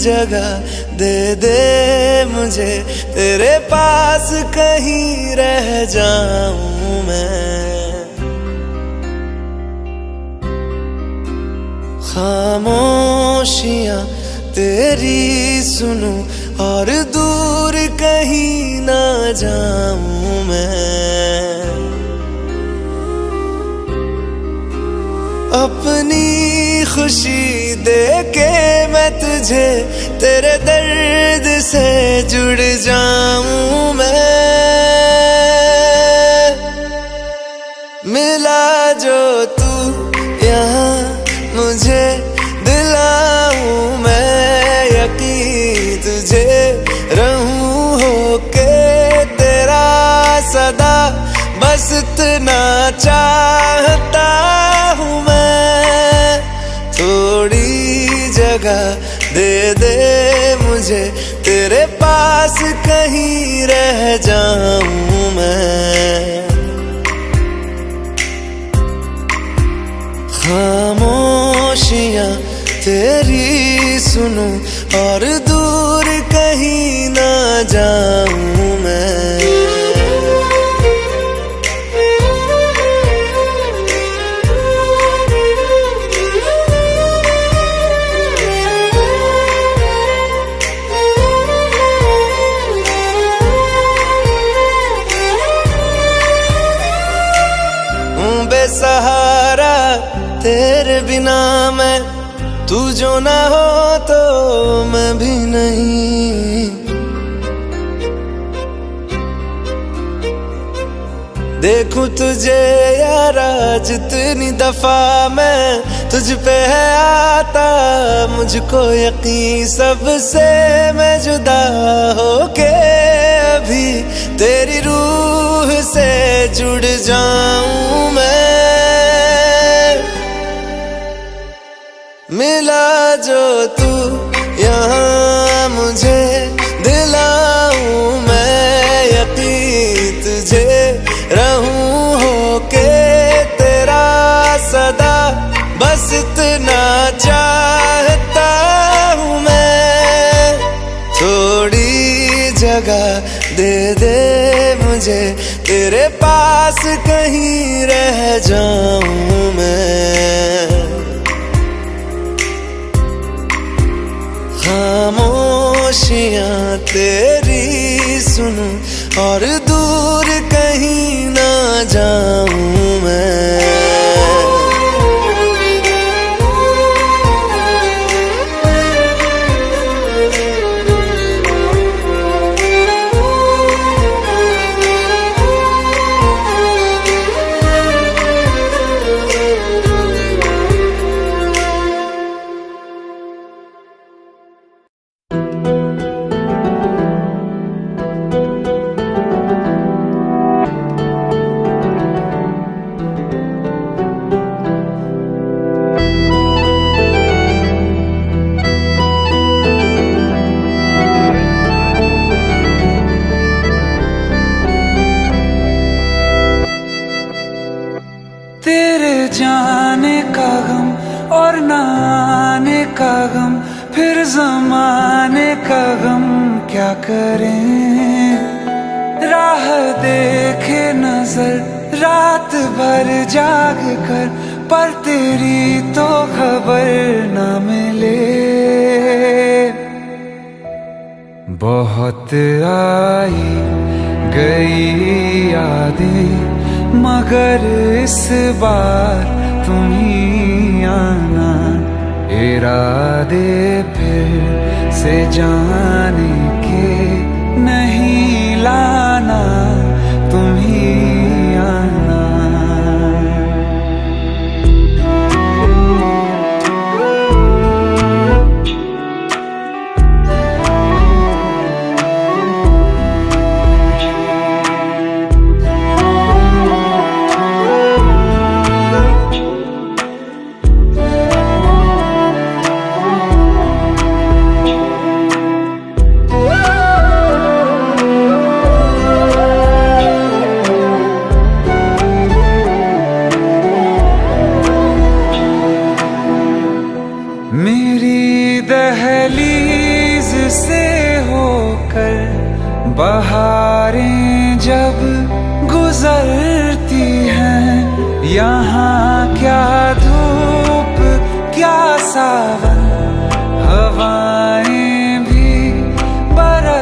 जगह दे दे मुझे, तेरे पास कहीं रह जाऊं मैं। खामोशियां तेरी सुनूं और दूर कहीं ना जाऊं मैं। अपनी खुशी दे के मैं तुझे, तेरे दर्द से जुड़ जाऊं मैं। मिला जो तू यहाँ मुझे, दिलाऊं मैं यकीन तुझे, रहूं होके तेरा सदा, बस इतना चाहता हूँ मैं। थोड़ी जगह दे दे मुझे, तेरे पास कहीं रह जाऊं मैं। खामोशियां तेरी सुनूं और दूर कहीं ना जाऊं मैं। बेसहारा तेरे बिना मैं, तू जो ना हो तो मैं भी नहीं। देखूं तुझे यारा जितनी दफा मैं, तुझ पे है आता मुझको यकीन, सबसे मैं जुदा होके अभी तेरी रूह से जुड़ जाऊं मैं। मिला जो तू यहाँ मुझे, दिलाऊं मैं यकीन तुझे, रहूं होके तेरा सदा, बस इतना चाहता हूँ मैं। थोड़ी जगह दे दे मुझे, तेरे पास कहीं रह जाऊं मैं। खामोशियां तेरी सुनूं और दूर कहीं ना जाऊं मैं। तेरे जाने का गम और न आने का गम, फिर ज़माने का गम क्या करें। राह देखे नजर रात भर जाग कर, पर तेरी तो खबर न मिले। बहुत आई गई यादें, मगर इस बार तुम ही आना। इरादे फिर से जाने के नहीं लाना, तुम ही आना।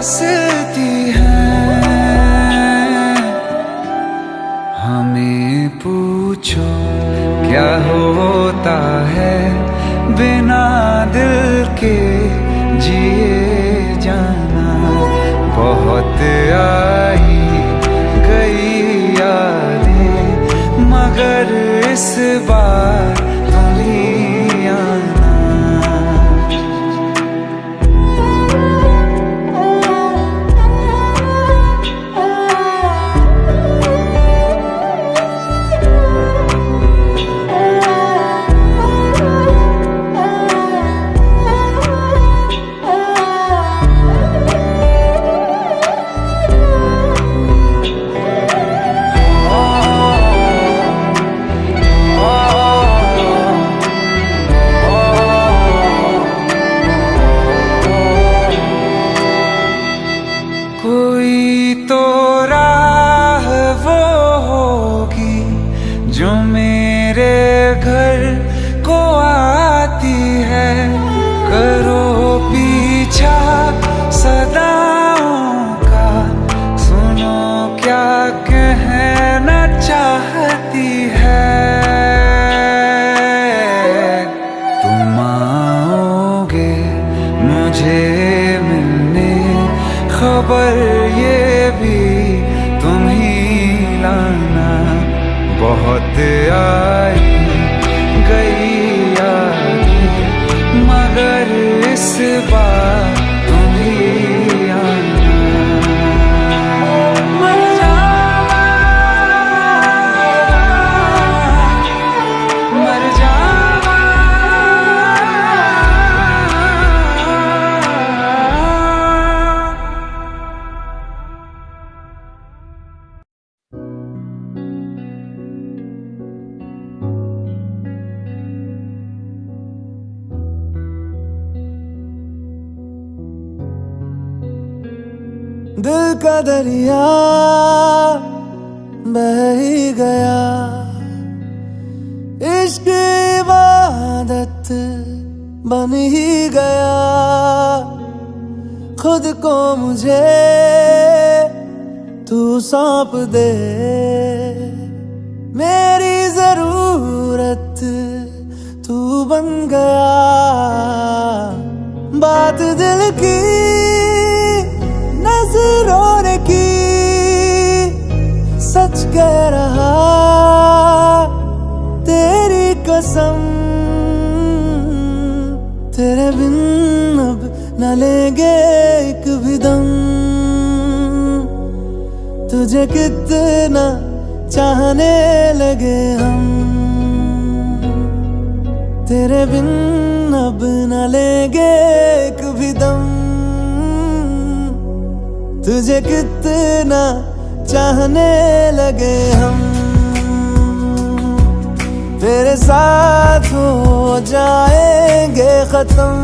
बसती हैं। हमें पूछो क्या होता है बिना दिल के जिए जाना। बहुत आई गई यादें मगर इस बार तुम ही आना। कोई तो राह वो होगी जो मेरे घर को आती है। करो पीछा सदाओं का, सुनो क्या कहना चाहती है। तुम आओगे मुझे मिलने, खबर ये भी तुम ही लाना। बहुत आई गई यादें मगर इस बार तुम ही आना। मर जावा, मर जावा। दिल का दरिया बह ही गया, इश्क इबादत बन ही गया। खुद को मुझे तू सौंप दे, मेरी जरूरत तू बन गया। बात दिल की नजरों ने की, सच कह रहा तेरी कसम। तेरे बिन अब न लेंगे एक भी दम, तुझे कितना चाहने लगे हम। तेरे बिन अब न लेंगे एक भी दम, तुझे कितना चाहने लगे हम। तेरे साथ हो जाएंगे खत्म,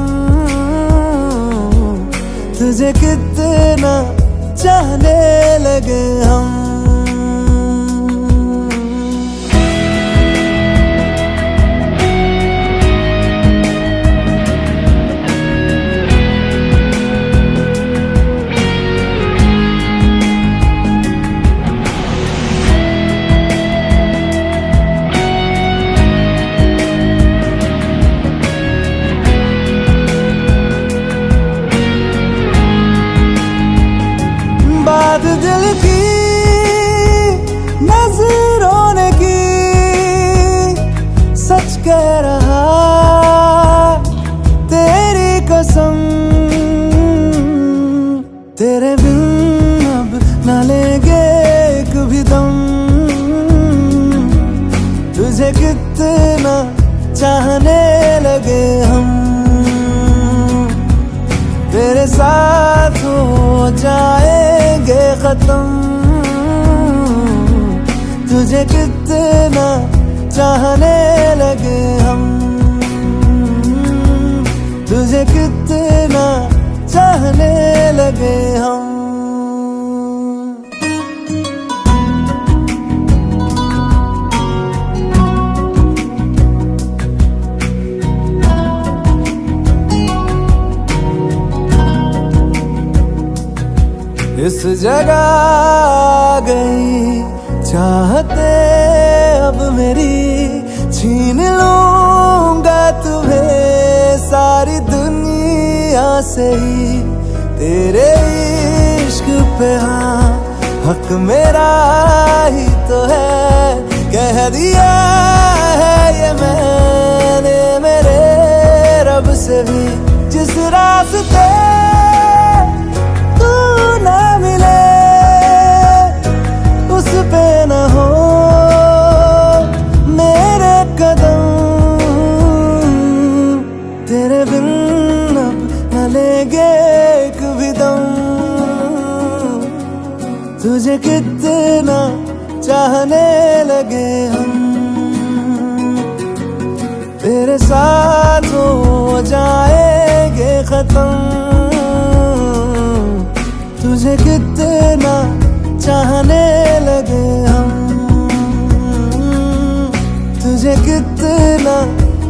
तुझे कितना चाहने लगे हम। बात दिल की नजरों ने की, सच कह रहा तेरी कसम। तेरे बिन अब न लेंगे एक भी दम, तुझे कितना चाहने लगे हम। तेरे साथ हो जाएंगे खत्म, तुझे कितना चाहने लगे हम। तुझे कितना चाहने लगे हम। इस जगह आ गई चाहते अब मेरी, छीन लूंगा तुम्हें सारी दुनिया से ही। तेरे इश्क पे हाँ हक मेरा ही तो है, कह दिया है ये मैंने मेरे रब से भी। जिस रास्ते तू ना मिले उस पे न हो मेरे कदम, तेरे बिन अब न लेंगे एक भी दम। तुझे कितना चाहने लगे हम, तेरे साथ हो जाएंगे खत्म। तुझे कितना चाहने लगे हम, तुझे कितना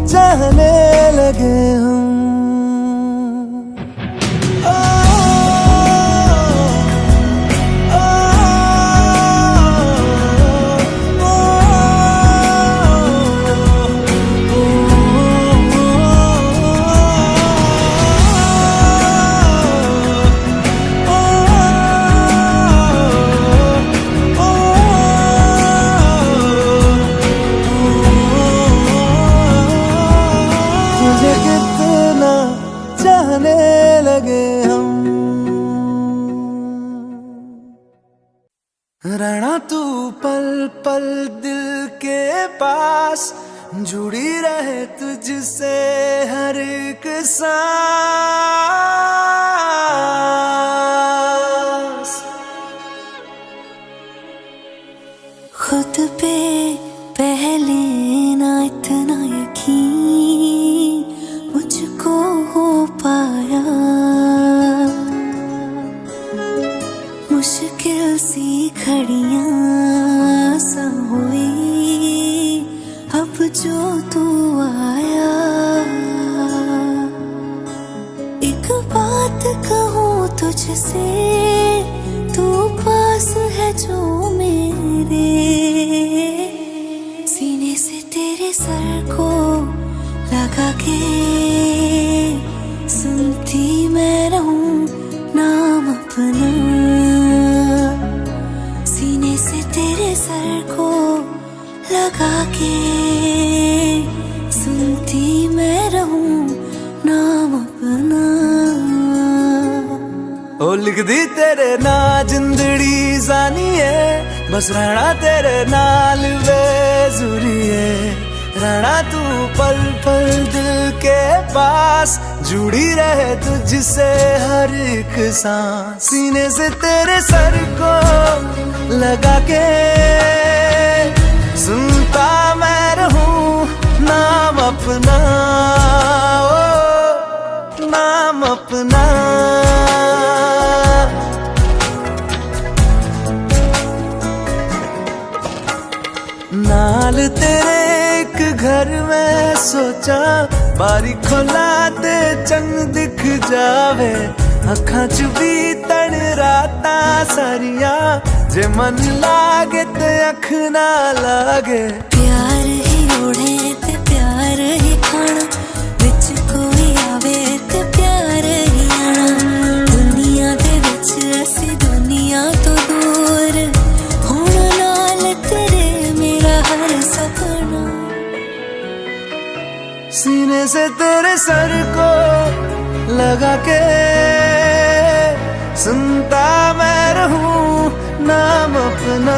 चाहने लगे हम। तुझे कितना चाहने लगे हम। रहना तू पल पल दिल के पास, जुड़ी रहे तुझसे हर एक सांस। खुद पे पहले ना इतना यकीन मुझको हो पाया, मुश्किल सी घड़ियां सा हुई अब जो तू आया। एक बात कहूँ तुझसे, तू पास है जो मेरे, सीने से तेरे सर को लगा के सुनती मैं रहूं नाम अपना। सीने से तेरे सर को लगा के सुनती मैं रहूं नाम अपना। ओ लिख दी तेरे ना जिंदड़ी जानी है, बस रहना तेरे नाल बेजुरी है। रहना तू पल पल दिल के पास, जुड़ी रहे तुझसे हर एक सांस। सीने से तेरे सर को लगा के सुनता मैं रहूं नाम अपना, ओ नाम अपना। नाल तेरे एक घर में सोचा, बारी खोला ते चंग दिख जावे। अखां च भी तन राता सारिया, जे मन लागे ते अख ना लागे। प्यार ही ओढ़े ते प्यार ही खाना, विच कोई आवे ते प्यार ही आना। दुनिया दे विच असी दुनिया तो दूर, होना नाल तेरे मेरा हर सपना। सीने से तेरे सर को लगा के सुनता मैं रहूं नाम अपना,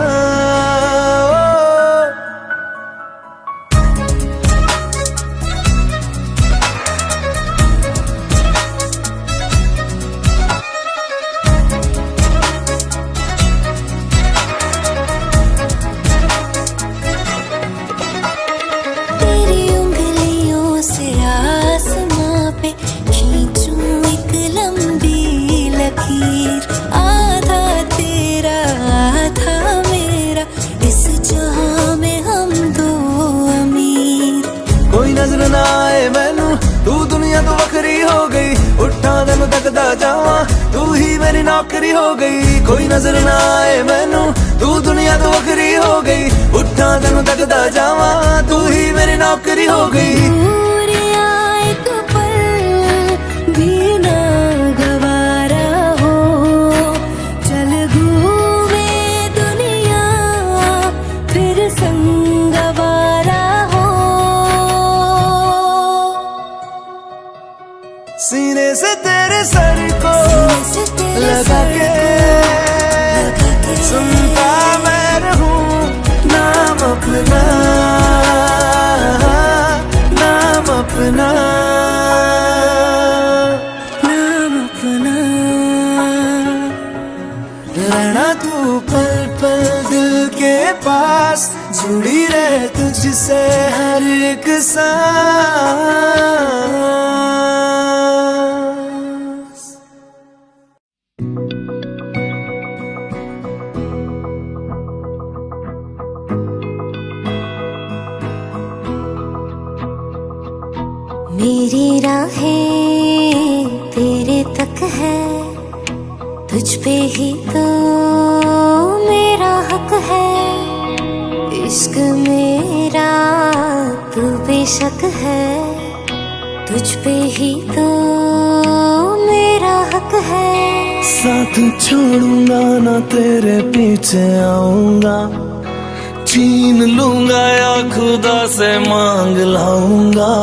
ओ। तेरी उंगलियों से आसमां पे खींचूं एक लंबी लकीर। आधा तेरा आधा मेरा, इस जहां में हम दो अमीर। कोई नजर ना आए मैनू तू दुनिया तो वखरी हो गई, उठा तेन तकदा जावा तू ही मेरी नौकरी हो गई। कोई नजर ना आए मैनू, तू दुनिया तो वखरी हो गई, उठा तेन तकदा जावा तू ही मेरी नौकरी हो गई। दूर आए तो पल भी ना गवारा हो, चल घूमे दुनिया फिर संगवारा हो। सीने से तेरे सर को लगा के सुनता मैं रहूं नाम अपना, नाम अपना, नाम अपना। रहना तू पल पल दिल के पास, जुड़ी रहे तुझसे हर एक सांस। मेरी राहें तेरे तक है, तुझ पे ही तो मेरा हक है। इश्क मेरा तू बेशक है, तुझ पे ही तो मेरा हक है। साथ छोड़ूंगा ना तेरे पीछे आऊंगा, छीन लूंगा या खुदा से मांग लाऊंगा,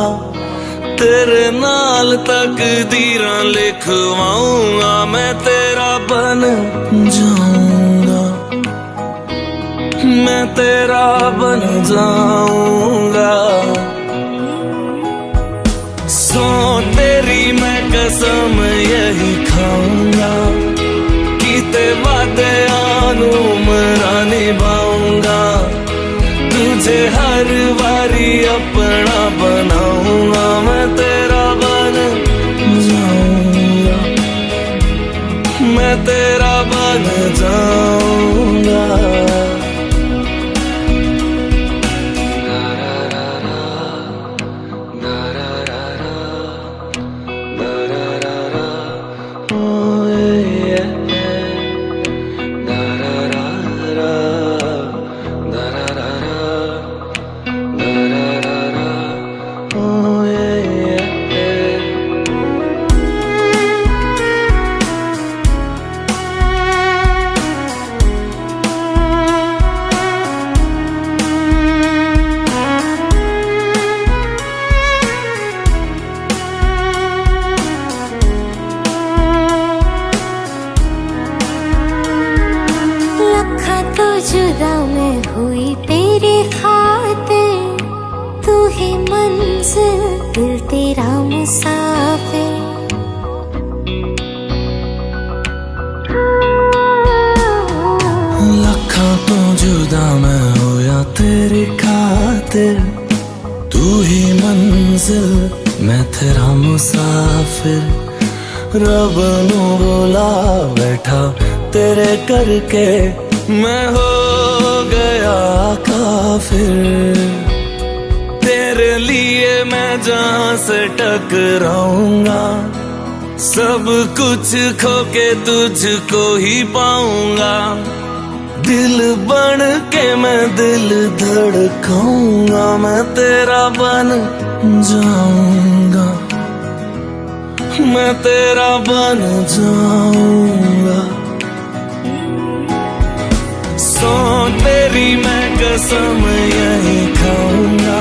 तेरे नाल तकदीरां लिखवाऊंगा, मैं तेरा बन जाऊंगा, मैं तेरा बन जाऊंगा। सो तेरी मैं कसम यही खाऊंगा, कीते वादे आनू मरा निभाऊंगा, तुझे हर बारी अपना बनाऊंगा, मैं तेरा बन जाऊंगा, मैं तेरा बन जाऊंगा। जुदा मैं हुई तेरी खातिर, तू ही मंजिल दिल तेरा मुसाफिर। लखा तो जुदा मैं होया तेरी खातिर, तू ही मंजिल मैं तेरा मुसाफिर। रब नू बुला बैठा तेरे करके, मैं हो गया काफिर। तेरे लिए मैं जहां से टकराऊंगा, सब कुछ खो के तुझको ही पाऊंगा। दिल बन के मैं दिल धड़काऊंगा, मैं तेरा बन जाऊंगा, मैं तेरा बन जाऊंगा। सो तेरी मैं कसम यही खाऊंगा,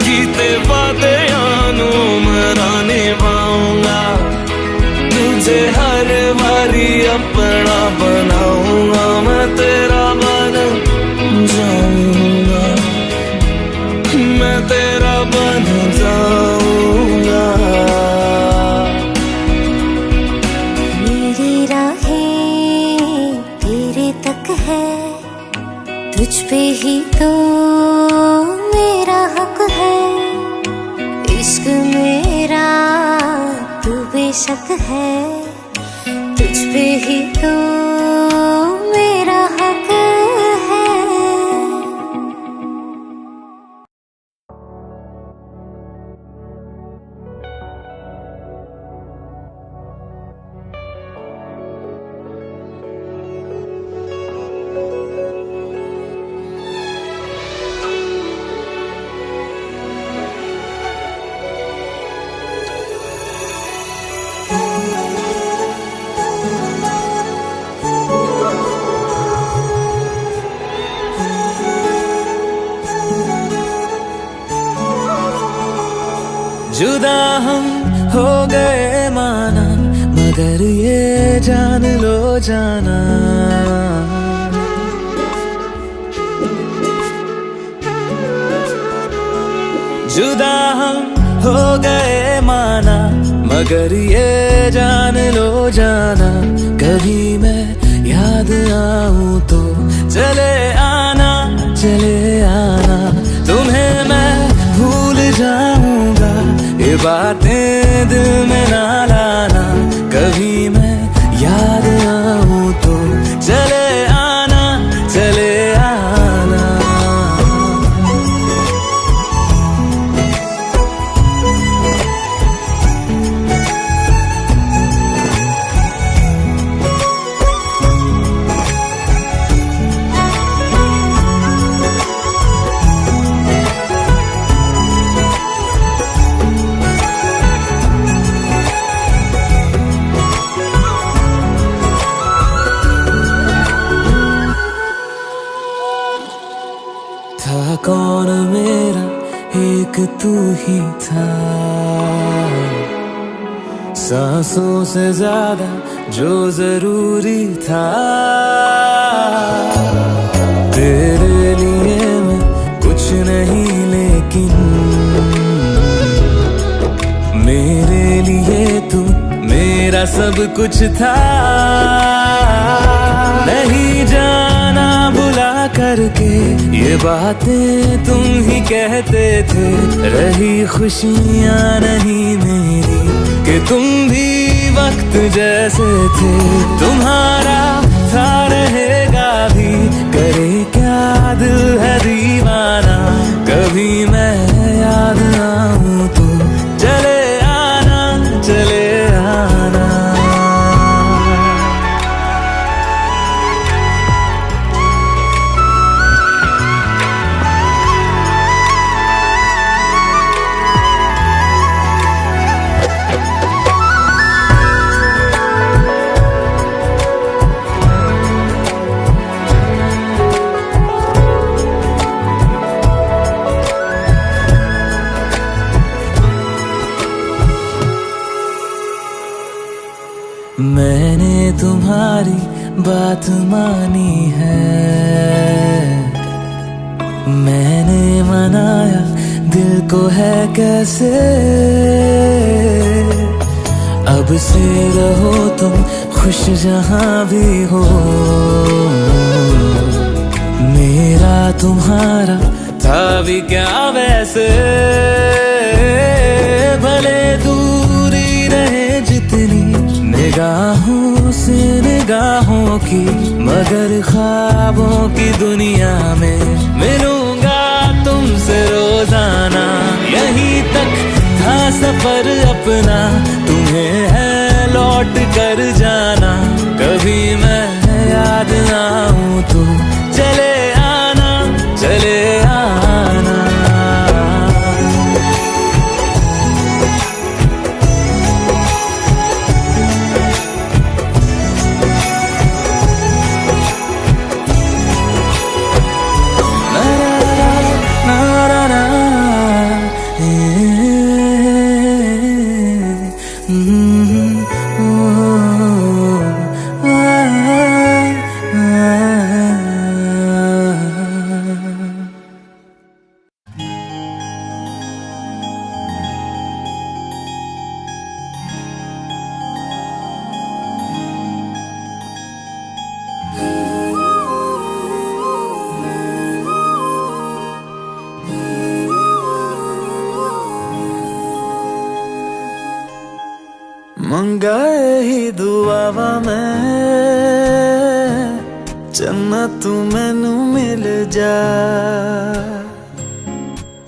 कीते वादे आनू मरा निभाऊंगा, तुझे हर बारी अपना बनाऊंगा, मैं तेरा बन जाऊंगा, मैं तेरा बन जाऊंगा। मेरी राहें तेरे तक है, तुझ पे ही तो मेरा हक है। इश्क मेरा तू बेशक है, तुझ पे ही तो मेरा हक है। जुदा हम हो गए माना, मगर ये जान लो जाना, जुदा हम हो गए माना, मगर ये जान लो जाना, कभी मैं याद आऊं तो चले आना, चले आना, तुम्हें मैं भूल जाऊंगा, ये बातें दिल में ना लाना, कभी मैं याद आऊं तो चले आना, चले आना। था कौन मेरा एक तू ही था, सांसों से ज्यादा जो जरूरी था, तेरे लिए मैं कुछ नहीं लेकिन मेरे लिए तू मेरा सब कुछ था, नहीं जाना बुला करके ये बातें तुम ही कहते थे, रही खुशियाँ नहीं मेरी कि तुम भी वक्त जैसे थे, तुम्हारा था रहेगा भी, करे क्या दिल है दीवाना, कभी मैं याद आऊं तो चले आना, चले आना। मैंने तुम्हारी बात मानी है, मैंने मनाया दिल को है कैसे, अब से रहो तुम खुश जहां भी हो, मेरा तुम्हारा था भी क्या वैसे, भले दूरी रहे जितनी निगाहों से निगाहों की, मगर ख्वाबों की दुनिया में मिलूंगा तुमसे रोजाना, यहीं तक था सफर अपना, तुम्हें है लौट कर जाना, कभी मैं याद आऊं तो चले आना, चले आना। मंगाए ही दुआवा मैं चन्ना तू मैनू मिल जा,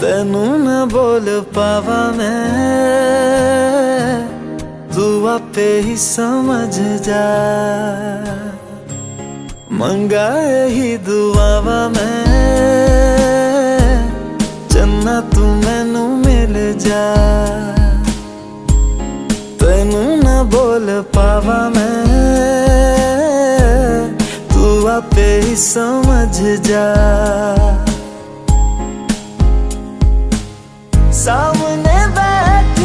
तेनू न बोल पावा मैं तू आपे ही समझ जा, मंगाए ही दुआवा मैं चन्ना तू मैनू मिल जा, तेनू न बोल पावा मैं तू आपे ही समझ जा, सामने बैठ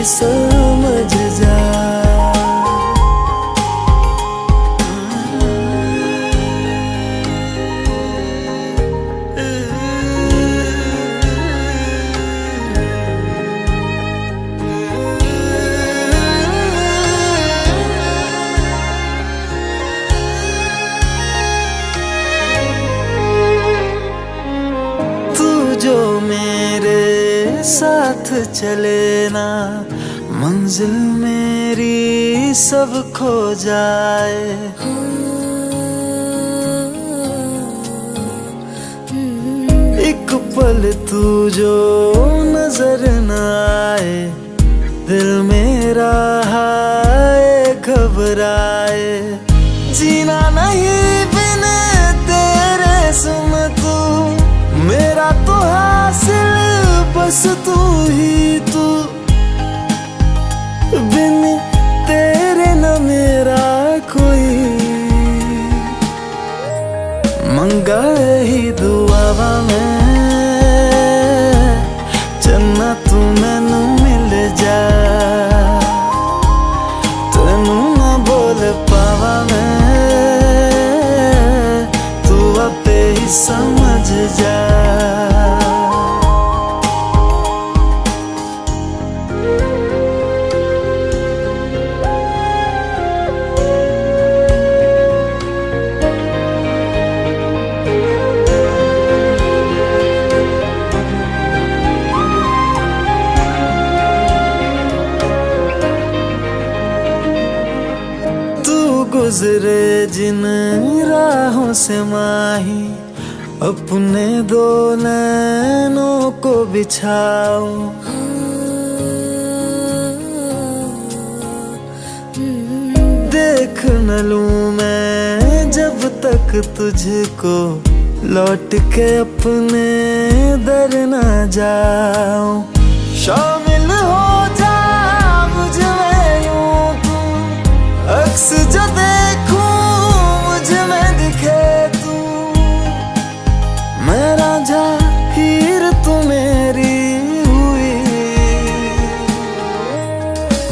समझ जा। जो मेरे साथ चले ना, मंजिल मेरी सब खो जाए। एक पल तू जो नजर न आए, दिल मेरा हाय घबराए। जीना नहीं बिन तेरे सुन तू, मेरा तो हासिल बस तू ही तू। बिन तेरे न मेरा कोई, मंगा ही दुआवा मैं चन्ना तू मैनू मिल जा। तेनू ना बोल पावा मैं, तू आपे ही समझ जा। गुजरे जिन राहों से माही, अपने दो नैनों को बिछाओ। देख न लूं मैं जब तक तुझको, लौट के अपने दर न जाऊं। शामिल हो जा मुझ में यूं तू, अक्स जो देखूं मुझ में दिखे तू। मैं रांझा हीर तू मेरी हुई,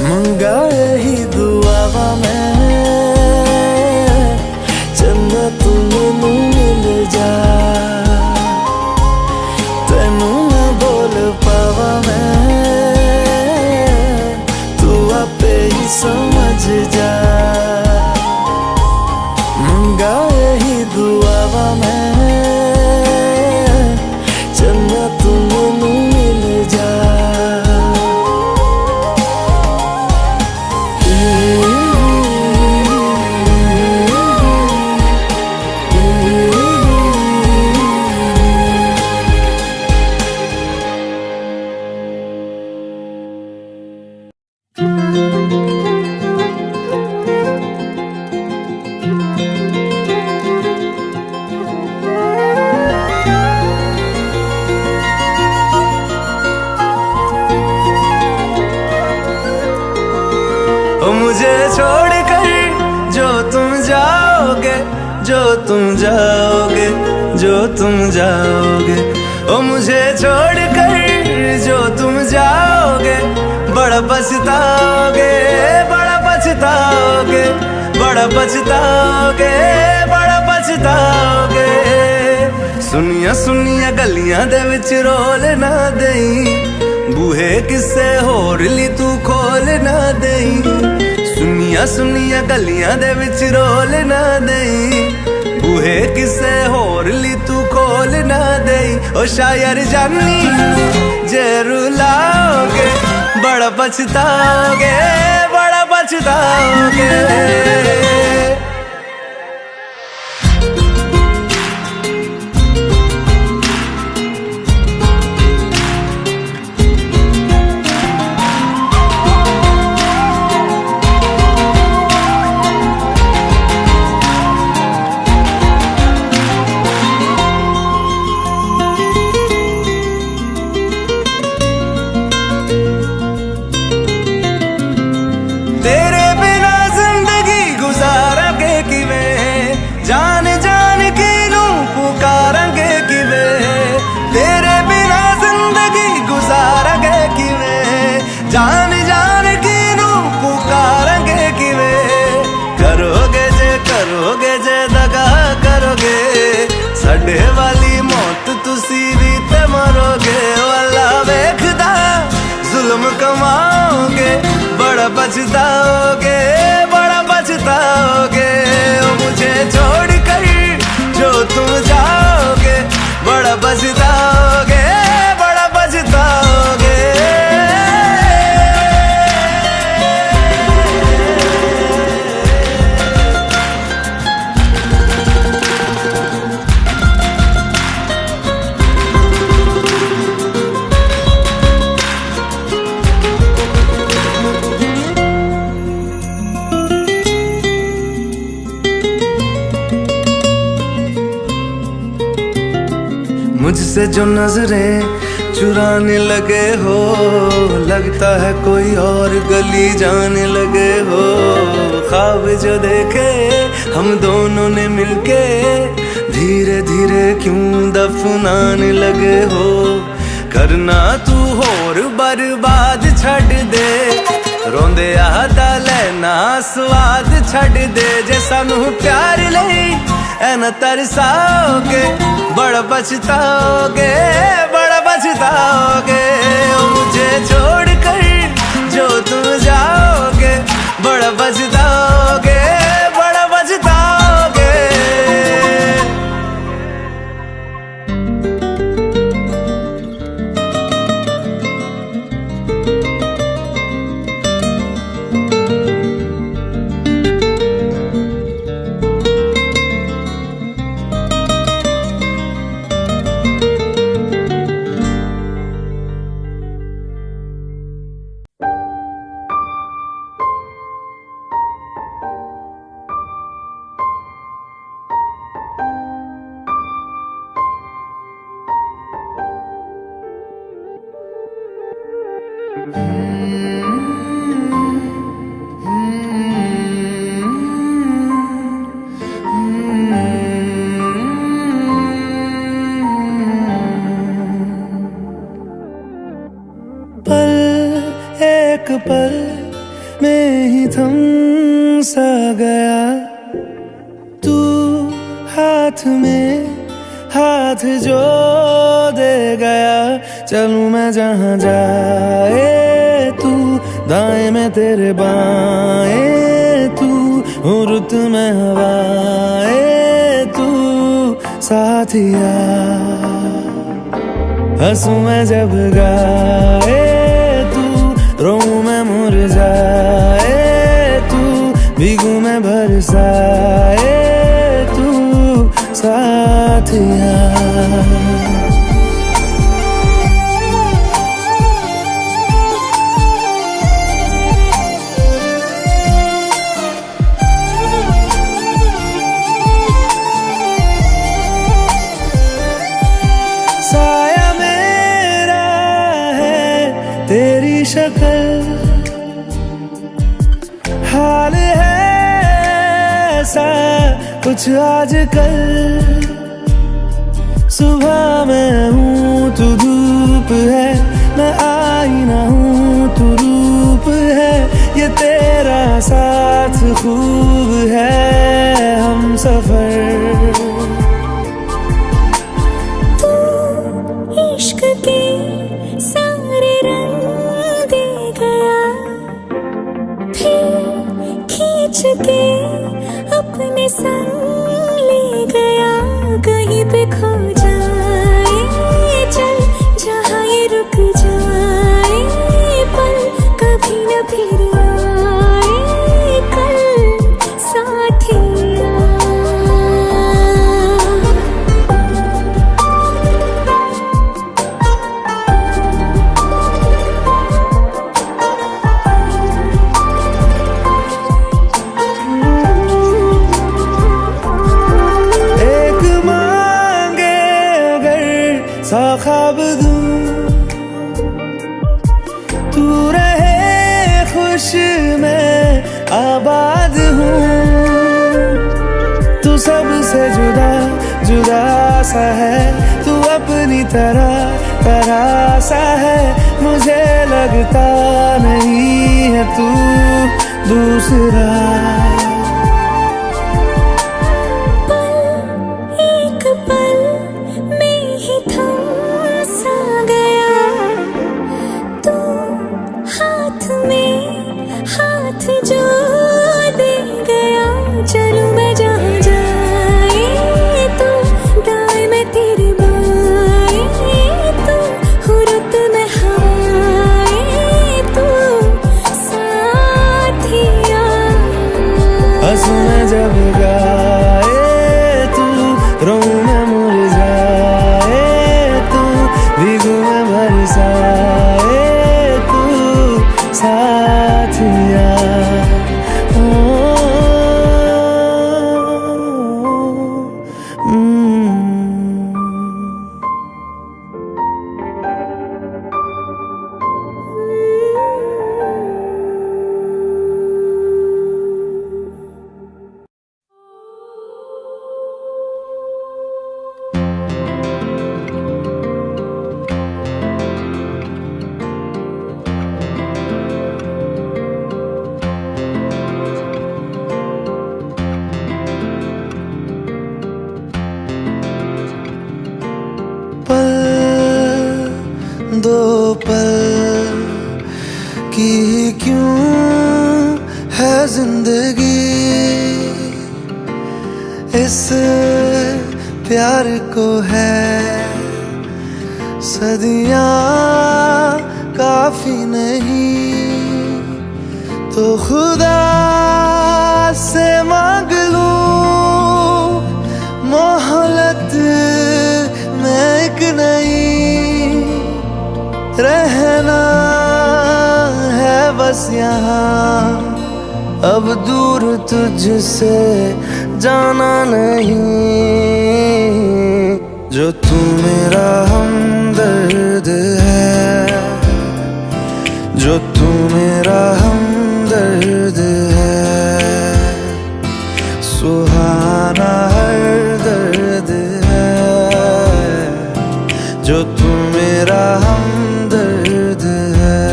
मंगा ही दुआवा मैं चंदा तू मैनू मिल जा। तेनू ना बोल पावा मैं, तू आपे ही समझ जा। मंगा ही दुआवा मैं चंदा तू मैनू मिल जा। मुझे छोड़कर जो तुम जाओगे, जो तुम जाओगे, जो तुम जाओगे। ओ मुझे छोड़कर जो तुम जाओगे, बड़ा पछताओगे, बड़ा पछताओगे, बड़ा पछताओगे, बड़ा पछताओगे। सुनिया सुनिया गलियां दे विच रोल ना देई, बूहे किसे होर ली तू खोल ना देई। सुनिया सुनिया गलियां दे विच रोल ना देई, बूहे किसे होर ली तू खोल ना देई। ओ शायर जानी जे रुलाओगे, बड़ा पछताओगे, बड़ा पछताओगे। तेरे बिना जिंदगी गुजारा बड़ा पछताओगे, बड़ा पछताओगे। ओ मुझे छोड़ कर जो तुम जाओगे, बड़ा पछताओगे, बड़ा पछताओगे। मुझसे जो नजरें चुराने लगे हो, लगता है कोई और गली जाने लगे हो। ख्वाब जो देखे हम दोनों ने मिलके, धीरे धीरे क्यों दफनाने लगे हो। करना तू होर बर्बाद छड़ दे, रोंदे आदा लेना स्वाद छड़ दे। जे सानू प्यार लई ऐना तरसाओगे, बड़ा पछताओगे, बड़ा पछताओगे। ओ मुझे छोड़ कर जो तुम जाओगे, बड़ा पछताओगे, बड़ा पछताओगे। एक पल में ही थम सा गया, तू हाथ में हाथ जो दे गया। चलूं मैं जहां जाए तू, दाएं में तेरे बाएं तू, रुत में हवाएं तू साथिया। हंसूं मैं जब गाए तू, रोऊं मैं मुरझाए तू, भीगूं मैं बरसाए तू साथिया। साया मेरा है तेरी शक्ल, हाल है ऐसा कुछ आजकल। सुबह मैं हूँ तू धूप है, मैं आईना हूँ तू रूप है। ये तेरा साथ खूब है हम सफर। इश्क के सारे रंग दे गया, फिर खींच के अपने संग ले गया। कहीं पे खो जाए चल, जहाँ ये रुक जाए पल, कभी न फिर आए कल साथिया। सा ख्वाब दूं तू रहे खुश, मैं आबाद हूँ। तू सबसे जुदा जुदा सा है, तू अपनी तरह तरह सा है। मुझे लगता नहीं है तू दूसरा। हाथ की ही क्यों है जिंदगी, इस प्यार को है सदियां काफी नहीं, तो खुदा से मांग लूं मोहलत में एक नहीं, रहना है बस यहाँ, अब दूर तुझसे जाना नहीं, जो तू मेरा हमदर्द है, जो तू मेरा हमदर्द है, सुहाना हर दर्द है, जो तू मेरा हमदर्द है।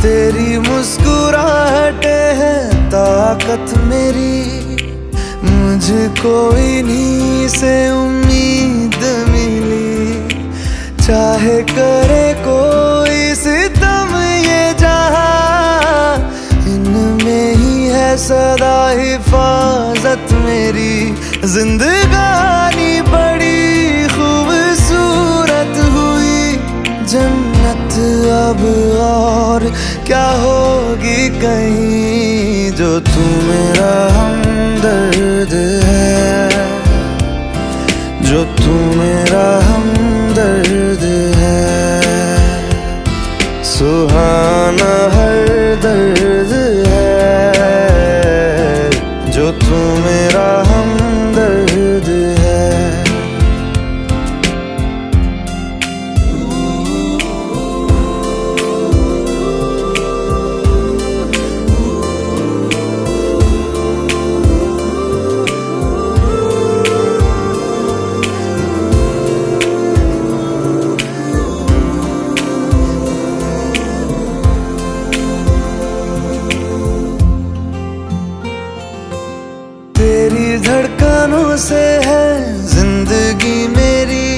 तेरी मुस्कुराहटे है ताकत मेरी, मुझको इन्हीं से उम्मीद मिली, चाहे करे कोई सितम ये जहां, इनमें ही है सदा हिफाजत मेरी, जिंदगानी बड़ी खूबसूरत हुई, जन्नत अब और क्या होगी कहीं, जो तू मेरा हमदर्द है, जो तू मेरा हमदर्द है, सुहाना हर दर्द है, जो तू मेरा हमदर्द है। तेरी धड़कनों से है जिंदगी मेरी,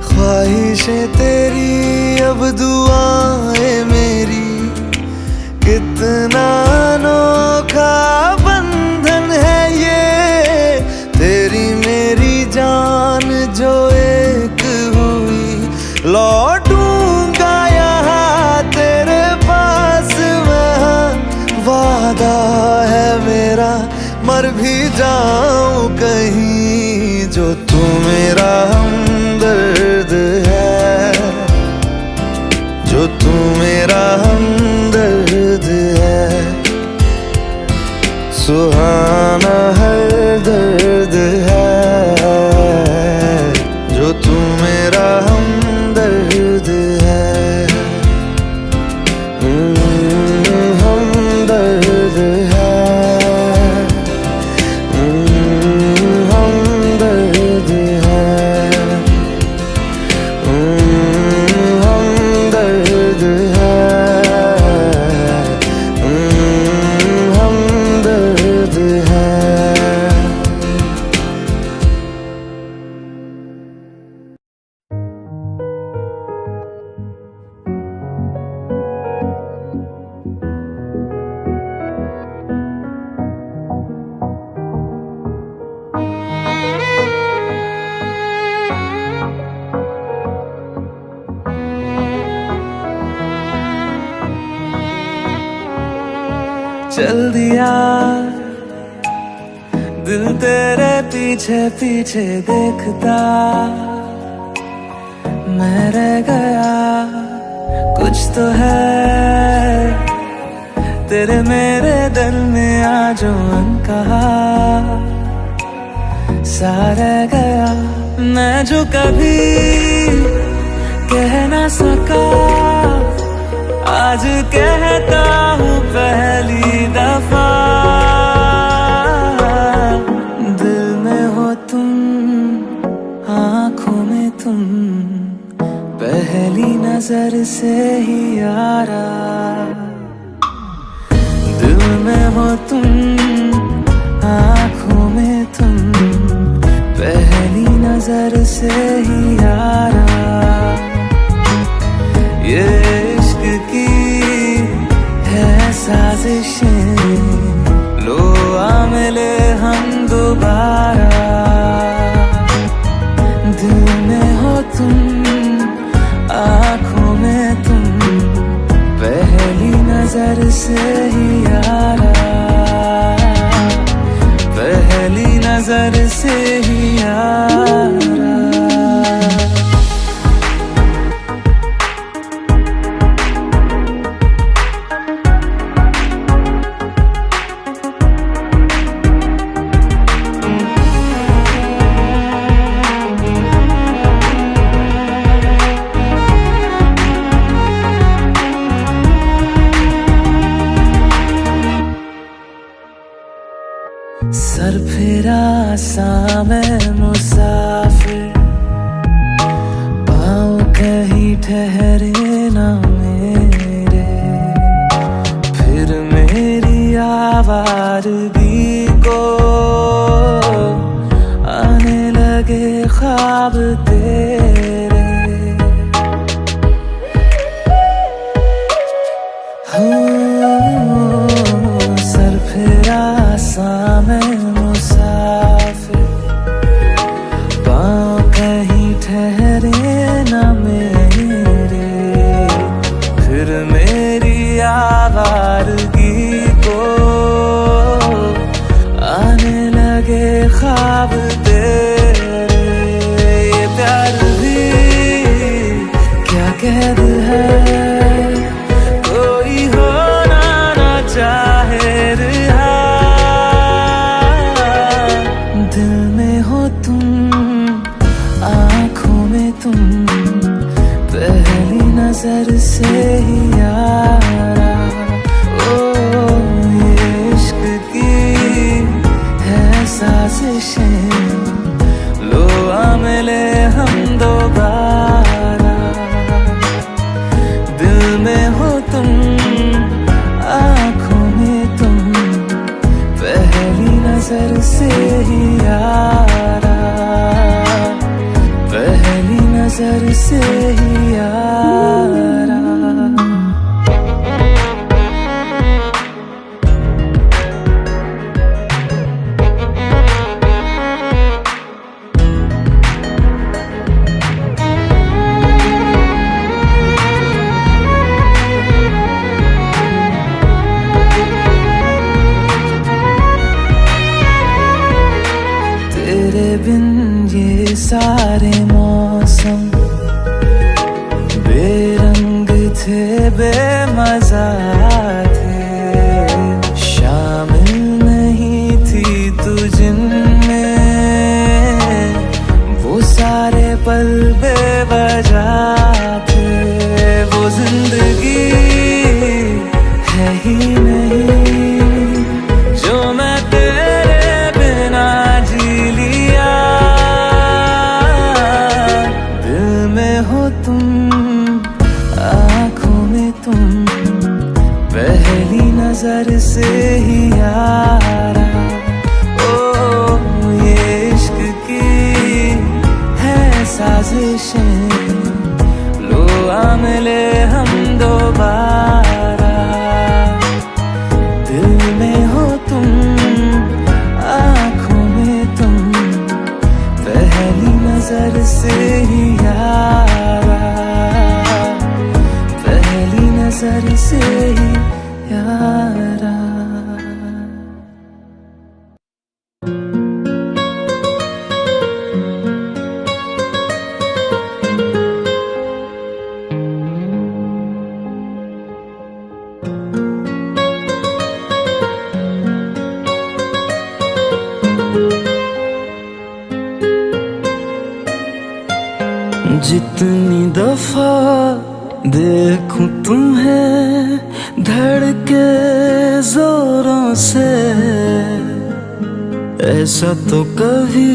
ख्वाहिशें तेरी अब दुआएं मेरी, कितना अनोखा बंधन है ये, तेरी मेरी जान जो एक हुई, लौटूंगा यहाँ तेरे पास मैं, वादा है मेरा मर भी जाऊं कहीं, जो तू मेरा हमदर्द है, जो तू मेरा हमदर्द है, सुहाना हर दर्द है, जो तू मेरा हमदर्द है, हमदर्द है, हमदर्द है, हमदर्द है, हमदर्द है। चल दिया दिल तेरे पीछे पीछे देखता, मैं रह गया कुछ तो है तेरे मेरे दिल में आज अनकहा, सा रह गया मैं जो कभी कह ना सका, आज कहता हूँ पहली दफा, दिल में हो तुम आँखों में तुम, पहली नजर से ही यारा, दिल में हो तुम, आँखों में तुम, पहली नजर से ही यारा। ये इश्क की है साजिशें, लो आ मिले हम दोबारा। दिल में हो तुम, आँखों में तुम, पहली नजर से ही यारा, पहली नजर से ही यारा। सर फिरा सा मैं मुसाफिर, पाँव कहीं ठहरे ना मेरे। फिर मेरी आवारगी को आने लगे ख्वाब तेरे। सर फिरा सा मैं मुसाफिर, पाँव कहीं ठहरे ना मेरे। फिर मेरी आवारगी को आने लगे ख्वाब तेरे। ये प्यार भी क्या कैद है, कोई होना ना चाहे रिहा। दिल में हो तुम, आँखों में तुम, पहली नजर से ही यारा। ओ ये इश्क की है साजिशें, लो आ मिले हम दोबारा। दिल में हो तुम, आँखों में तुम, पहली नजर से ही यारा, पहली नजर से ही यारा। तेरे बिन ये सारे मौसम बेरंग थे, बेमजा थे। शामिल नहीं थी तू जिनमें, वो सारे पल बेवजह थे। वो जिंदगी है ही नहीं जो मैं तेरे बिना जी लिया। दिल में हो तुम, आँखों में तुम, पहली नजर से ही यारा। ओ ये इश्क की है साजिशें, लो आ मिले हम दोबारा। दिल में हो तुम, आँखों में तुम, पहली नजर से ही यारा, पहली नजर से ही यारा। जितनी दफा देखूं तुम्हें धड़के जोरों से, ऐसा तो कभी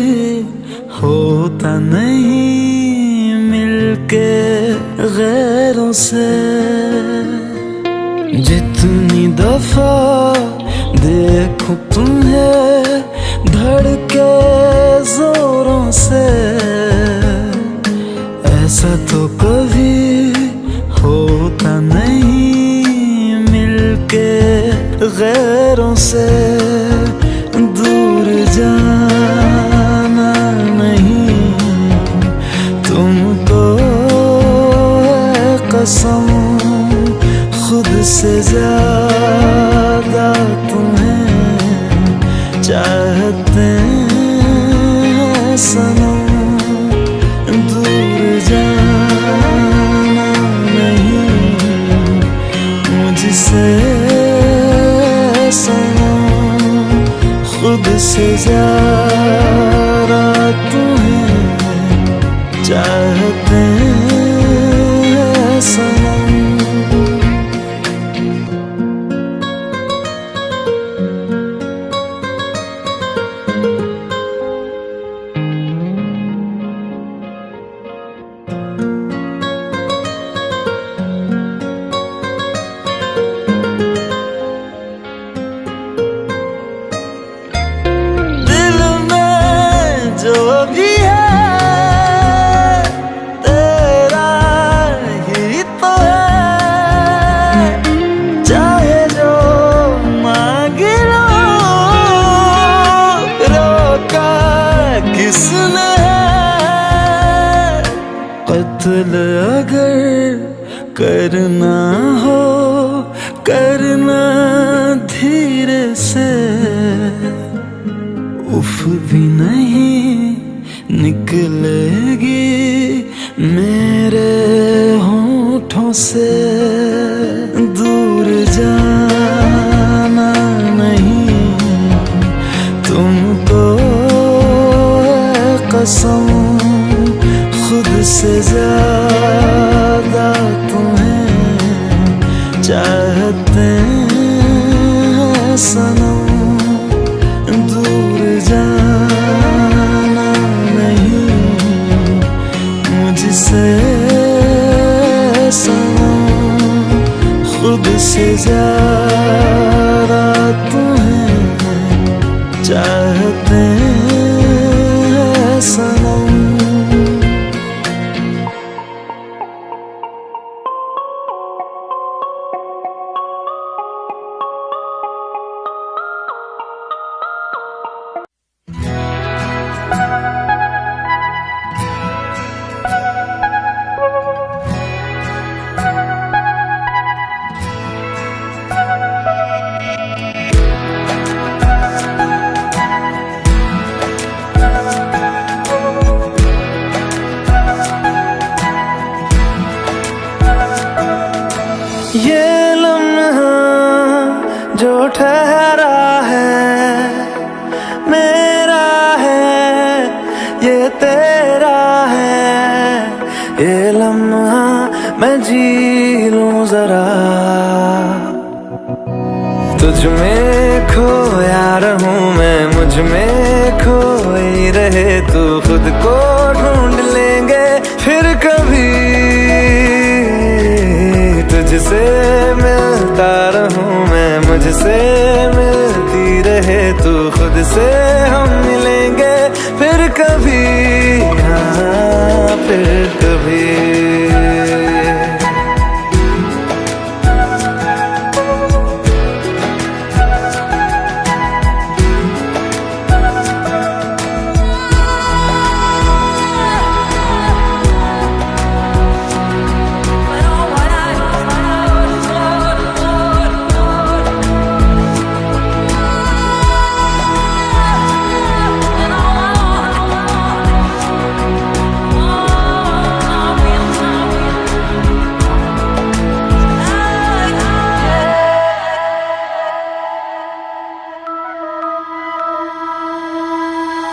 होता नहीं मिलके गैरों से। जितनी दफा देखूं तुम्हें धड़के जोरों से, ऐसा तो कभी होता नहीं मिलके गैरों से। दूर जाना नहीं तुमको है कसम, खुद से ज्यादा तुम्हें चाहते हैं सनम। दूर जाना नहीं मुझसे सनम, खुद से ज्यादा तुम्हें चाहते हैं सनम। जो भी है तेरा ही तो है, चाहे जो मांग लो, रोका किसने है। कत्ल अगर करना हो करना धीरे से, उफ भी नहीं निकलेगी मेरे होठों से। दूर जाना नहीं तुमको है कसम, खुद से ज्यादा तुम्हें चाहते हैं सनम। दूर जाना नहीं मुझसे सनम, खुद से ज्यादा तुम्हें चाहते हैं सनम। ये लम्हा जो ठहरा है मेरा है, ये तेरा है। ये लम्हा मैं जी लूं जरा, तुझ में खोया रहूं मैं, मुझ में खोई रहे तू। खुद को ढूंढ लेंगे फिर कभी, तुझसे मिलता रहूं मैं, मुझसे मिलती रहे तू। खुद से हम मिलेंगे फिर कभी, हाँ फिर कभी।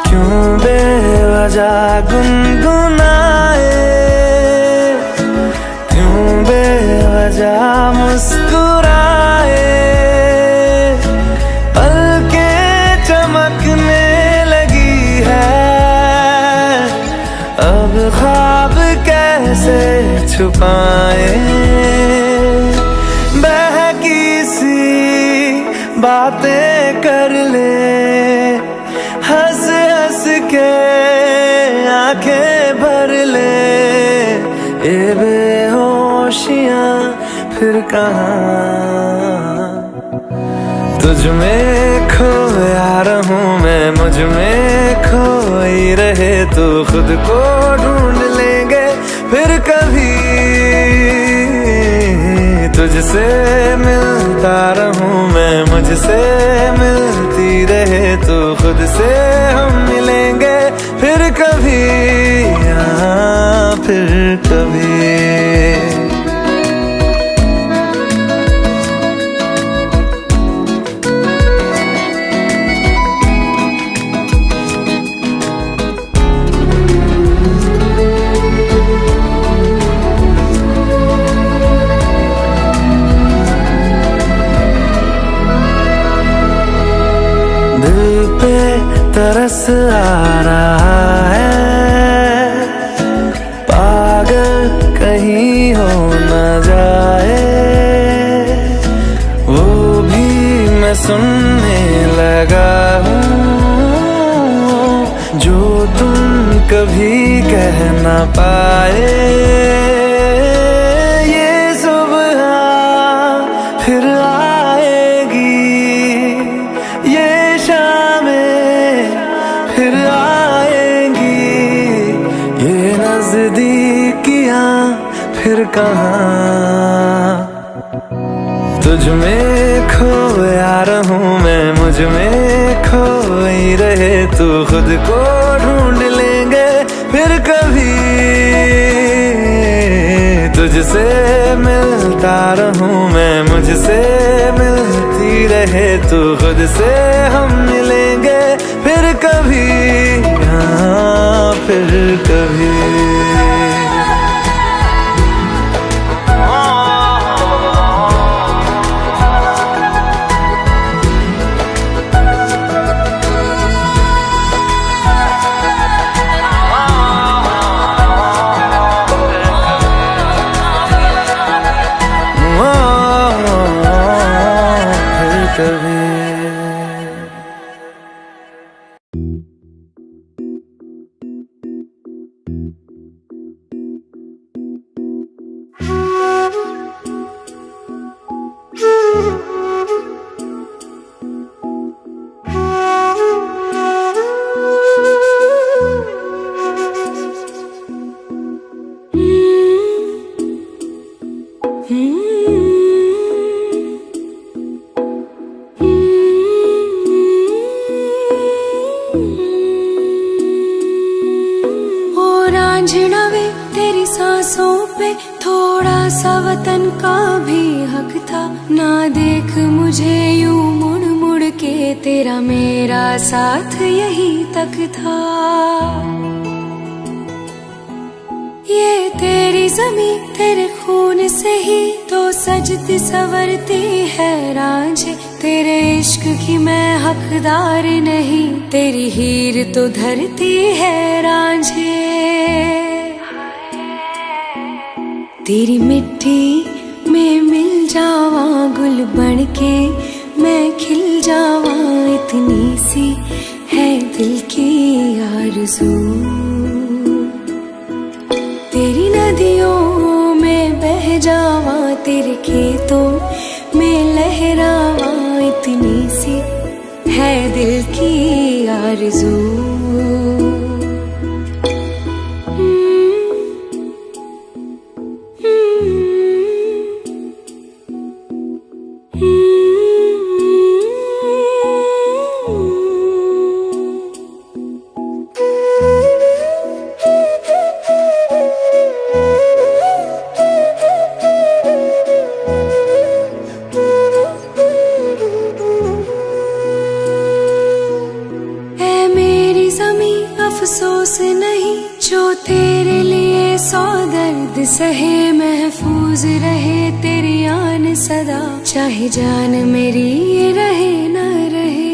क्यों बेवजह गुनगुनाए, क्यों बेवजह मुस्कुराए। पलकें चमकने लगी है, अब ख्वाब कैसे छुपाए। बहकी सी बातें कर ले, हंस हंस के आंखें भर ले, ये बेहोशियां फिर कहाँ। तुझ में खोया रहूं मैं, मुझ में खोई रहे तू, खुद को ढूंढ लेंगे फिर कभी। तुझसे मिलता रहूं मैं, मुझसे मिलती रहे तू, खुद से हम मिलेंगे फिर कभी, हाँ फिर कभी। दिल पे तरस आ रहा है, पागल कहीं हो न जाए, वो भी मैं सुनने लगा हूँ जो तुम कभी कह न पाए। ये सुबह फिर आएगी, ये शामें फिर आएंगी, ये नजदीकियां फिर कहाँ। तुझ में खोया रहूं मैं, मुझ में खोई रहे तू, खुद को ढूंढ लेंगे फिर कभी। तुझसे मिलता रहूं मैं, मुझसे मिलती रहे तू, खुद से हम मिलेंगे फिर कभी, हाँ फिर कभी। तेरी सांसों पे थोड़ा सा वतन का भी हक था, ना देख मुझे यूं मुड़ मुड़ के, तेरा मेरा साथ यही तक था। ये तेरी ज़मीं तेरे खून से ही तो सजती संवरती है रांझे, तेरे इश्क की मैं हकदार नहीं, तेरी हीर तो धरती है रांझे। तेरी मिट्टी में मिल जावा गुल बन के, मैं खिल जावा, इतनी सी है दिल की आरज़ू। तेरी नदियों में बह जावा, तेरे खेतों में लहरावा, इतनी सी है दिल की आरज़ू। अफसोस नहीं जो तेरे लिए सौ दर्द सहे, महफूज रहे तेरी आन सदा, चाहे जान मेरी ये रहे न रहे।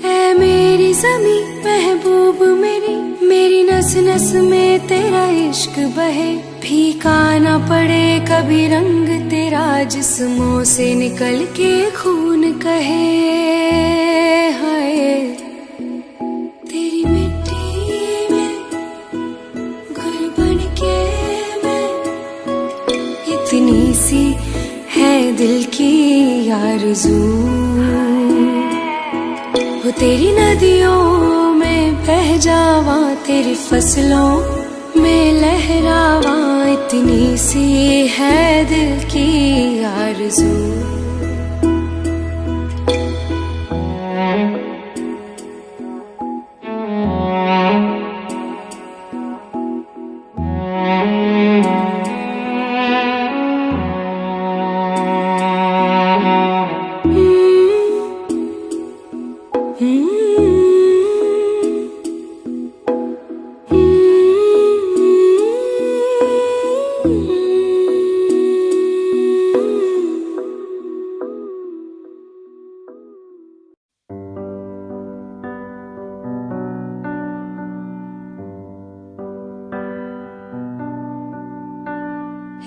ऐ मेरी ज़मीं महबूब मेरी, मेरी नस नस में तेरा इश्क बहे, फीका ना पड़े कभी रंग तेरा, तेरा जिस्मों से निकल के खून कहे हाय, तेरी मिट्टी में गुल बन के मैं, इतनी सी है दिल की आरज़ू, वो तेरी नदियों में बह जावा, तेरी फसलों में लहरावा, इतनी सी है दिल की आरज़ू।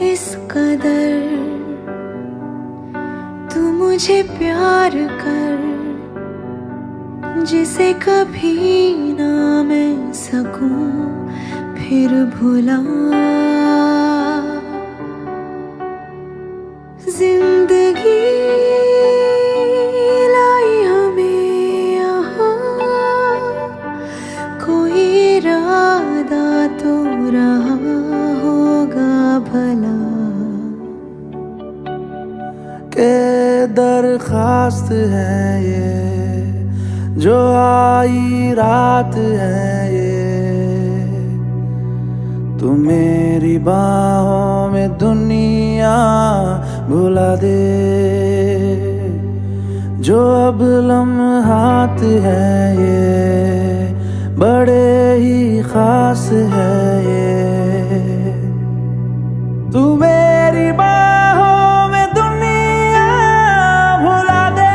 इस कदर तू मुझे प्यार कर, जिसे कभी ना मैं सकूं फिर भुला। जिंदगी लाई हमें यहाँ, कोई इरादा तो रहा होगा भला, के दरखास्त है ये जो आई रात है ये, तू मेरी बाहों में दुनिया भुला दे, जो अब लम्हात है ये बड़े ही खास है ये, तू मेरी बाहों में दुनिया भुला दे।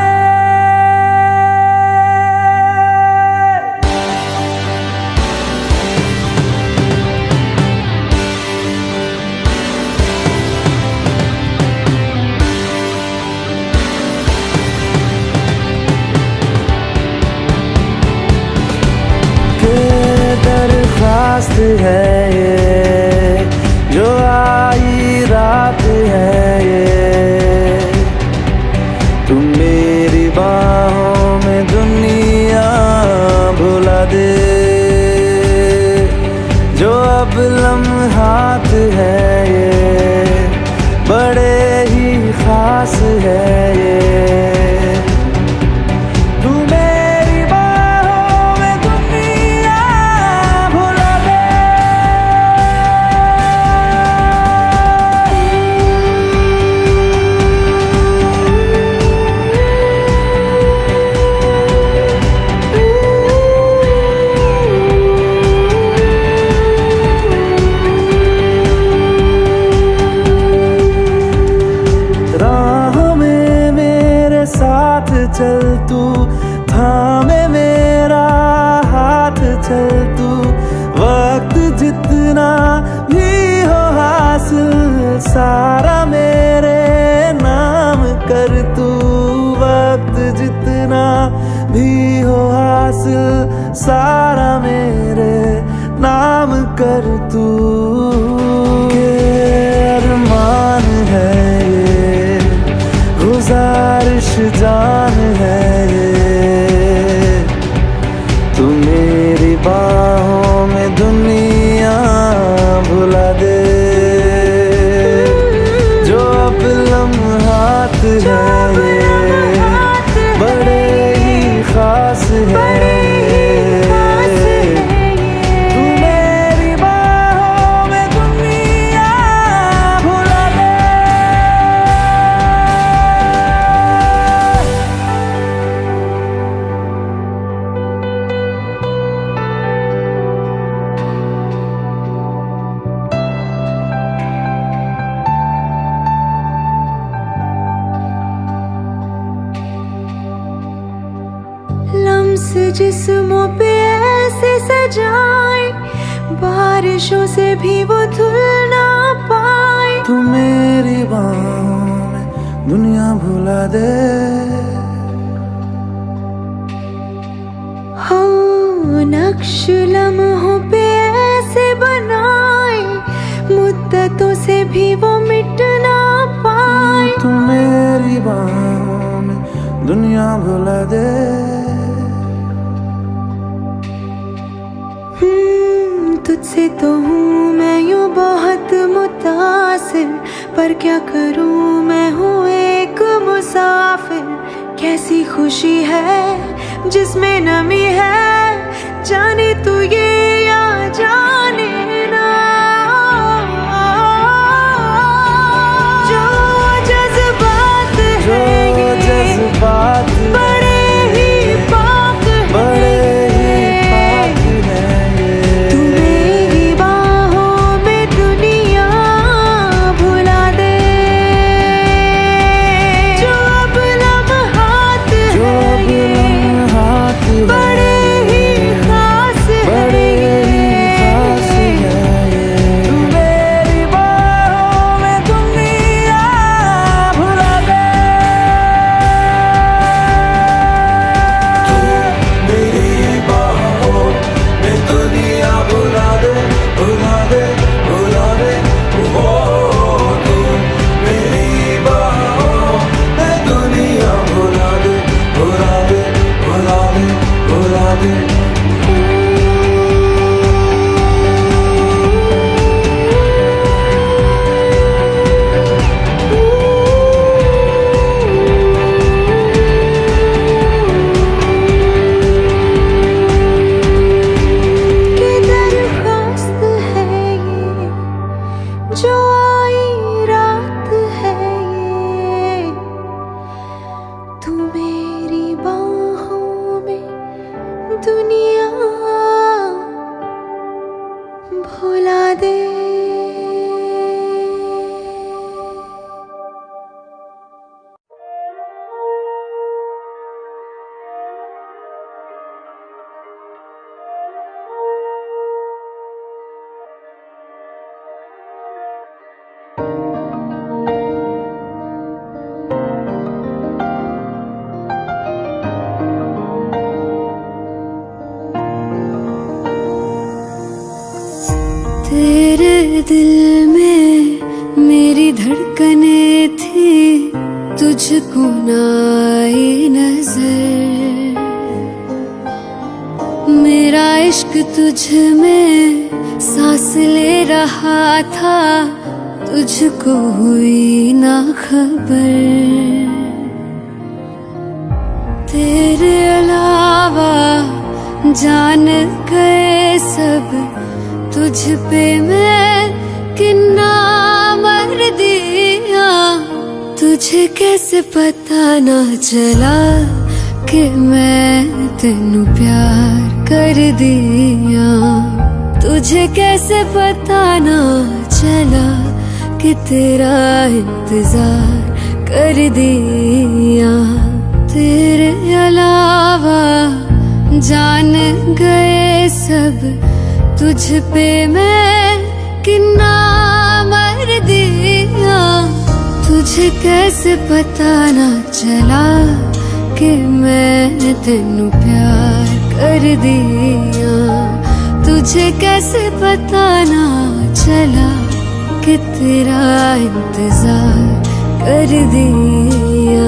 दरखास्त है ये जो आई रात है ये, तुम मेरी बाहों में दुनिया भुला दे, जो अब लम्हात है ये बड़े ही खास है ये, चल तू थामे मेरा हाथ, चल तू वक्त जितना भी हो हासिल सारा मेरे नाम कर तू, वक्त जितना भी हो हासिल सारा मेरे नाम कर तू, के अरमान है ये गुजारिश जान है ये, तू मेरी बाहों में दुनिया भुला दे, जो अब लम्हात है ये बड़े ही खास है। लम्स जिस्मों पे ऐसे सजाए, बारिशों से भी वो धुल ना पाए, तू मेरी बाहों दुनिया भुला दे। हाँ, नक्श लम्हों पे ऐसे बनाए, मुद्दतों से भी वो मिट ना पाए। तू मेरी बाहों में दुनिया भुला दे। तुझसे तो हूँ मैं यूँ बहुत मुतासिर, पर क्या करूँ मैं हूँ एक मुसाफिर। कैसी खुशी है जिसमें नमी है, जाने तू ये या जाने ना। जो जज्बात है ये जज्बात बड़े ही पाक हैं। तू मेरी बाहों में दुनिया भुला दे। जो अब लम्हात हैं बड़े ही खास हैं। तू मेरी बाहों में दुनिया भुला दे। तू मेरी बाहों में दुनिया भुला दे, भुला दे, भुला दे। ओ तू मेरी बाहों में दुनिया भुला दे, भुला दे, भुला दे, भुला दे। की दरख्वास्त है ये, जो आई रात है ये। तू मेरी बाहों में दुनिया भुला दे। तेरे दिल में मेरी धड़कनें थी, तुझको ना आई नजर। मेरा इश्क तुझ में सांस ले रहा था, तुझको हुई ना खबर। तेरे अलावा जान गए सब, तुझ पे मैं किन्ना मर दिया। तुझे कैसे पता ना चला कि मैं तेनू प्यार कर दिया। तुझे कैसे पता ना चला कि तेरा इंतजार कर दिया। तेरे अलावा जान गए सब, तुझ पे मैं किन्ना मर दिया। तुझे कैसे पता ना चला कि मैं तेनू प्यार कर दिया। तुझे कैसे पता ना चला कि तेरा इंतजार कर दिया।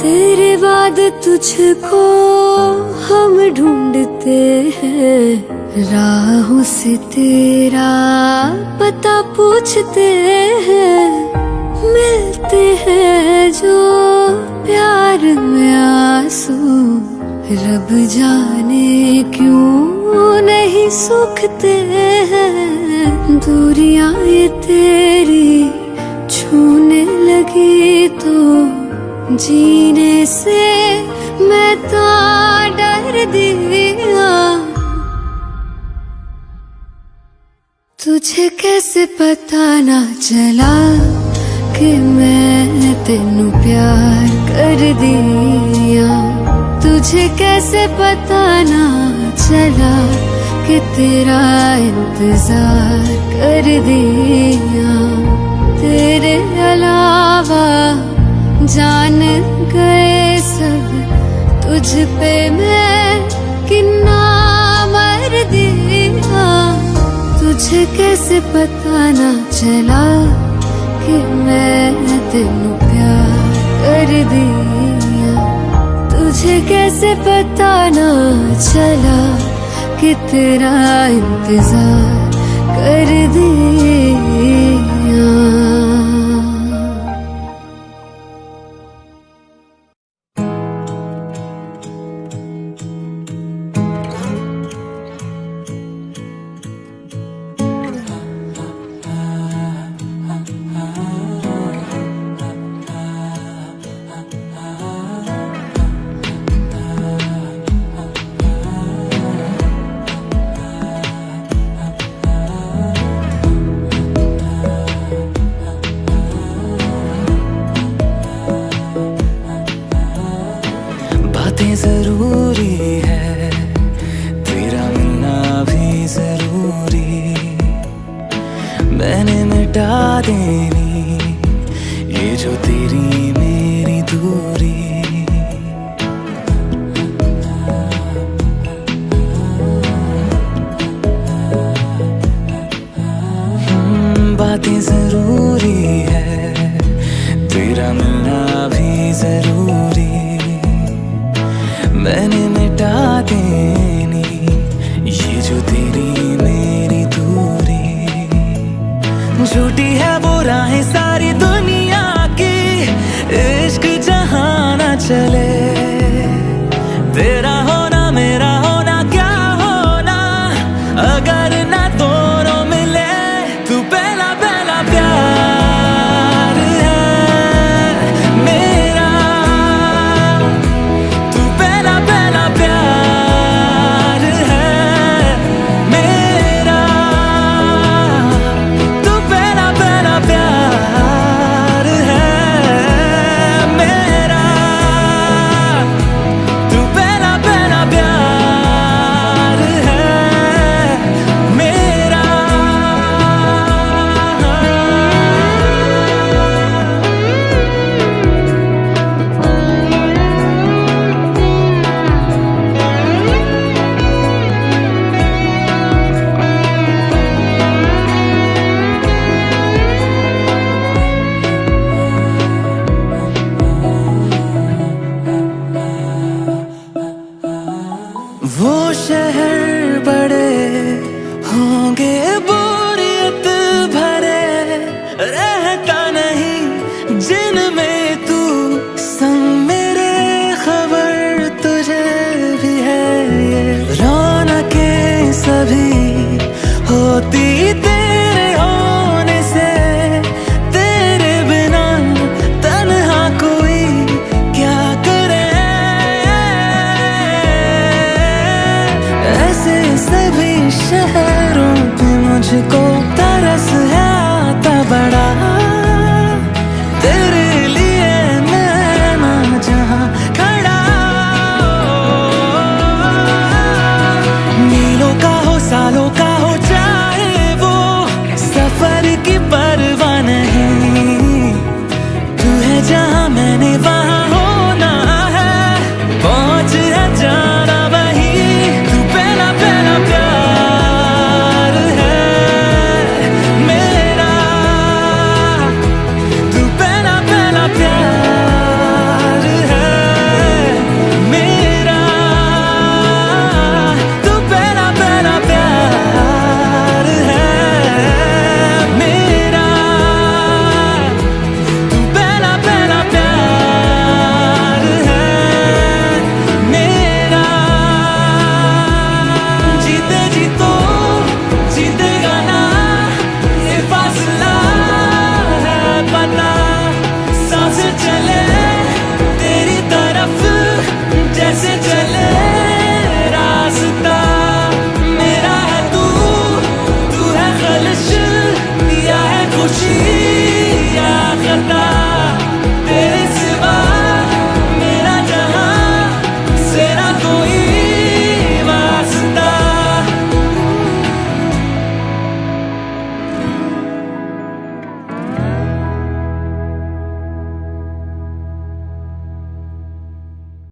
तेरे बाद तुझको हम ढूंढते हैं, राहों से तेरा पता पूछते हैं। मिलते हैं जो प्यार में आंसू, रब जाने क्यों नहीं सूखते हैं। दूरियां ये तेरी छूने लगी तो जीने से मैं तो डर दिया। तुझे कैसे पता ना चला कि मैं तेनू प्यार कर दिया। तुझे कैसे पता ना चला कि तेरा इंतजार कर दिया। तेरे अलावा जान गए सब, तुझ पे मैं कितना मर दिया। तुझे कैसे पता ना चला कि मैं तेनू प्यार कर दिया। तुझे कैसे पता ना चला कि तेरा इंतजार कर दिया। बातें जरूरी है, तेरा मिलना भी जरूरी। मैंने मिटा देनी ये जो तेरी मेरी दूरी। बातें जरूरी है, तेरा मिलना भी जरूरी। मैंने मिटा देनी ये जो तेरी मेरी दूरी। झूठी है वो राहें सारी दुनिया की, इश्क जहां न चले। तेरा होना मेरा होना क्या होना, अगर ना दोनों मिले। तू पहला पहला प्यार है मेरा, तू पहला पहला प्यार है मेरा। तू पहला पहला प्यार है मेरा। तू पहला पहला प्यार है मेरा। वो शहर बड़े होंगे बोरियत भरे, रहता नहीं जिनमें तू संग मेरे। खबर तुझे भी है ये रौनकें सभी होती तेरे होने से। तेरे बिना तन्हा कोई क्या करे। ऐसे सभी शहरों पे मुझको